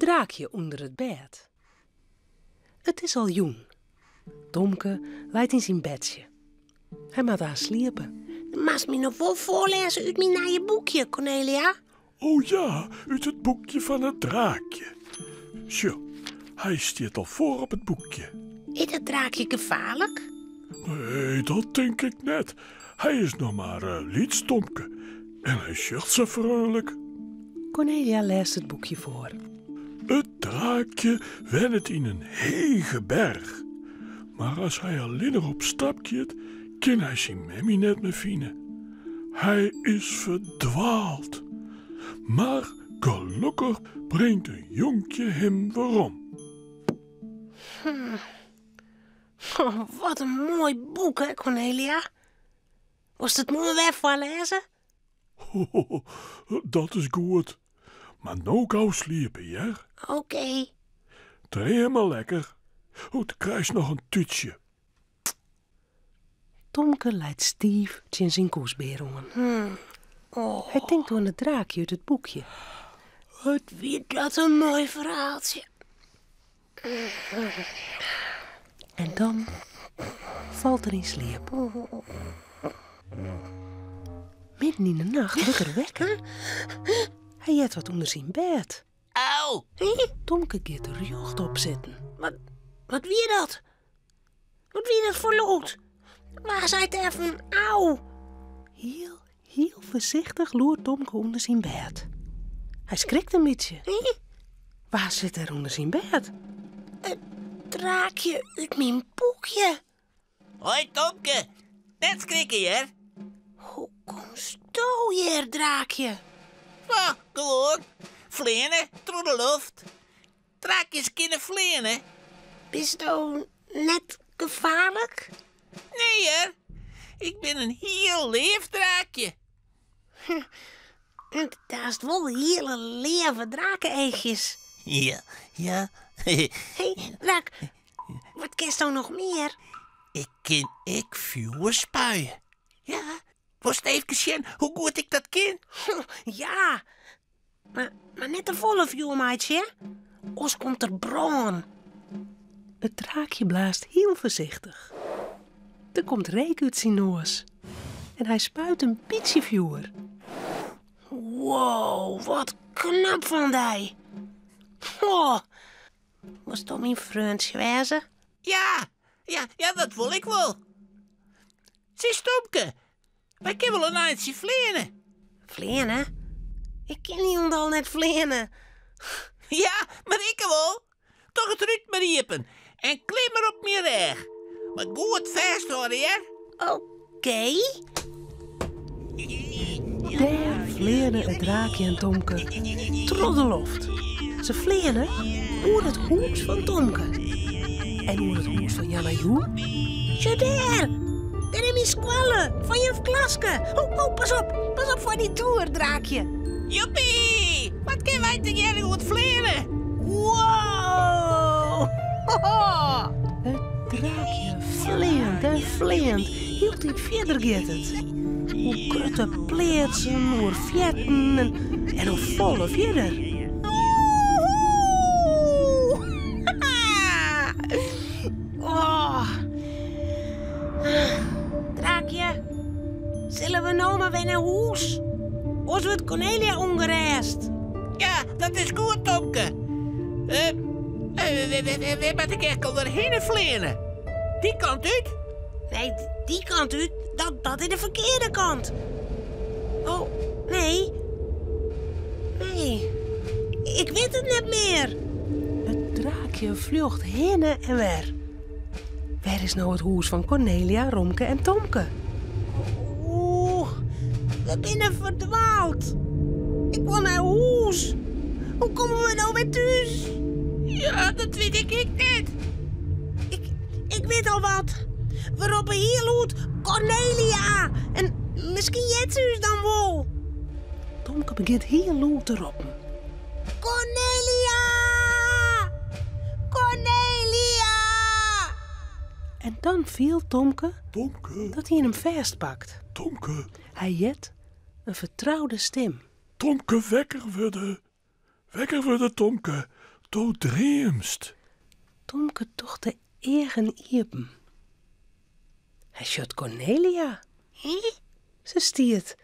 draakje onder het bed. Het is al joen. Tomke lijdt in zijn bedje. Hij moet aan sliepen. Mas me nog wel voorlezen uit mijn nieuwe boekje, Cornelia? Oh ja, uit het boekje van het draakje. Zo, hij staat al voor op het boekje. Is dat draakje gevaarlijk? Nee, dat denk ik net. Hij is nog maar een liedstomke. En hij zegt zo vrolijk. Cornelia leest het boekje voor. Het draakje wennet in een hege berg. Maar als hij alleen erop stap gaat, kan hij zijn memmy net meer vinden. Hij is verdwaald. Maar gelukkig brengt een jonkje hem weerom. Oh, wat een mooi boek, hè, Cornelia? Was het mooi weer voorlezen? Dat is goed. Maar nou gauw sliepen, ja? Oké. Draai helemaal lekker. Oh, dan krijg je nog een tuutje. Tomke leidt stief in zijn koesbeerongen. Oh, Hij denkt aan het draakje uit het boekje. wat weer dat een mooi verhaaltje. En dan valt er in slaap. Midden in de nacht wordt er wekker. Hij jet wat onder zijn bed. Auw. Tomke gaat er jocht op zitten. Wat wie dat? Wat wie dat voor lood? Waar zei het even? Auw. Heel voorzichtig loert Tomke onder zijn bed. Hij schrikt een beetje. Waar zit er onder zijn bed? Draakje uit mijn boekje. Hoi Tomke, net schrikken hè? Hoe komst je hier, draakje? Oh, gewoon. Vleenen, door de lucht. Draakjes kunnen vleenen. Is het net gevaarlijk? Nee hè? Ik ben een heel lief draakje. En daar is wel hele leven drakeneegjes. Ja, ja. Hé, draak, wat kist nou nog meer? Ik vuur spuien. Ja, was even zien hoe goed ik dat ken? Ja, maar net een volle vuur, meidje. Ons komt er brand. Het draakje blaast heel voorzichtig. Er komt reuk uit zijn neus. En hij spuit een beetje vuur. Wow, wat knap van die. Oh, was toch mijn vriendje wezen? Ja, dat wil ik wel. Zie Tomke, wij kunnen wel een eindje vleenen. Vleenen? Ik ken niet al net vleenen. Ja, maar ik wel. Toch het ritme riepen en klim maar op mijn reg. Maar goed vasthouden, hè? Oké. Daar vleerden het draakje en Tomke door de loft. Ze vleerden oer het hoes van Tomke. En oer het hoes van Janna Joe. Zo daar heb je squallen van je Klaske. Oh, pas op voor die toer, draakje. Joepie, wat kunnen wij tegen goed vleeren? Wow. Het draakje vleend en vleend. Hield hij verder gaat het. Hoe krutte pleetsen, hoe vjetten en hoe volle verder. Oh. Draakje, zullen we nou maar weer naar huis? Ons wordt Cornelia ongereisd. Ja, dat is goed, Tomke. Waar moet ik echt alweer vleeren? Die kant uit? Nee, die kant uit, dat is de verkeerde kant. Oh, nee. Nee, ik weet het niet meer. Het draakje vlucht heen en weer. Waar is nou het huis van Cornelia, Romke en Tomke? Oeh, we zijn verdwaald. Ik wil naar huis. Hoe komen we nou weer thuis? Ja, dat weet ik niet. Ik weet al wat. We roepen hier uit Cornelia. En misschien Jetsus dan wel. Tomke begint heel luid te roepen. Cornelia! Cornelia! En dan viel Tomke dat hij hem vastpakt. Tomke, Hij jet een vertrouwde stem. Tomke, wekker worden. Wekker worden, Tomke. Du dreemst. Tomke toch de eigen iepen. Hij sjut Cornelia. Hé? Ze stiert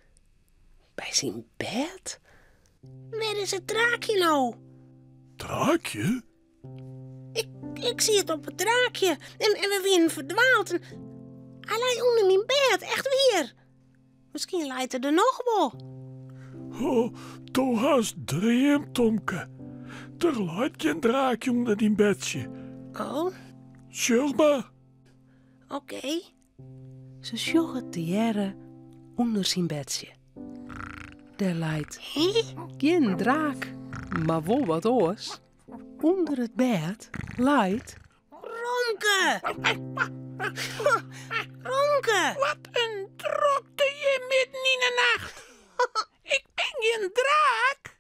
bij zijn bed. Waar is het draakje nou? Draakje? Ik zie het op het draakje. En we winnen verdwaald. En hij lijkt onder mijn bed, echt weer. Misschien lijkt hij er nog wel. Oh, du hast dreemd, Tomke. Er lijkt geen draakje onder die bedje. Oh, Zeg maar. oké. Ze sjogget de jaren onder zijn bedje. Der leidt Hé? geen draak, maar wel wat oors. Onder het bed leidt Romke! Romke! Wat een drokte je midden in de nacht. Ik ben geen draak.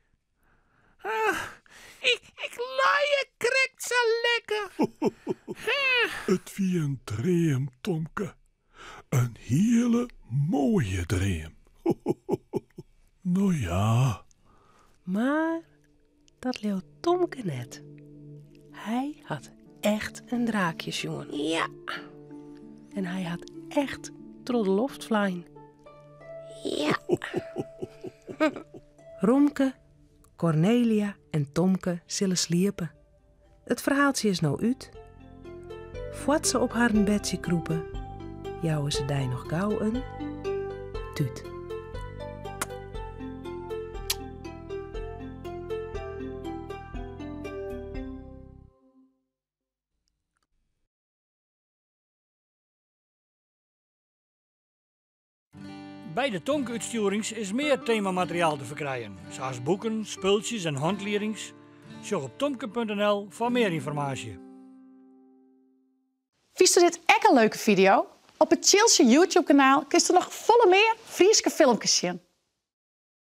Ik laaie krekt zo lekker. Het wie een dream, Tomke. Een hele mooie dream. Nou ja, maar dat leeuwt Tomke net. Hij had echt een draakjesjongen. Ja, En hij had echt trodeloftflijn. ja. Romke, Cornelia en Tomke zullen sliepen. Het verhaaltje is nou uit. Voordat ze op haar bedje kroepen, jouwen ze die nog gauw een tuut. Bij de Tomke-uitstuurings is meer themamateriaal te verkrijgen, zoals boeken, spultjes en handleidings. Zorg op tomke.nl voor meer informatie. Vies je dit echt een leuke video? Op het Chilsje YouTube-kanaal kun je nog volle meer Frieske filmpjes zien.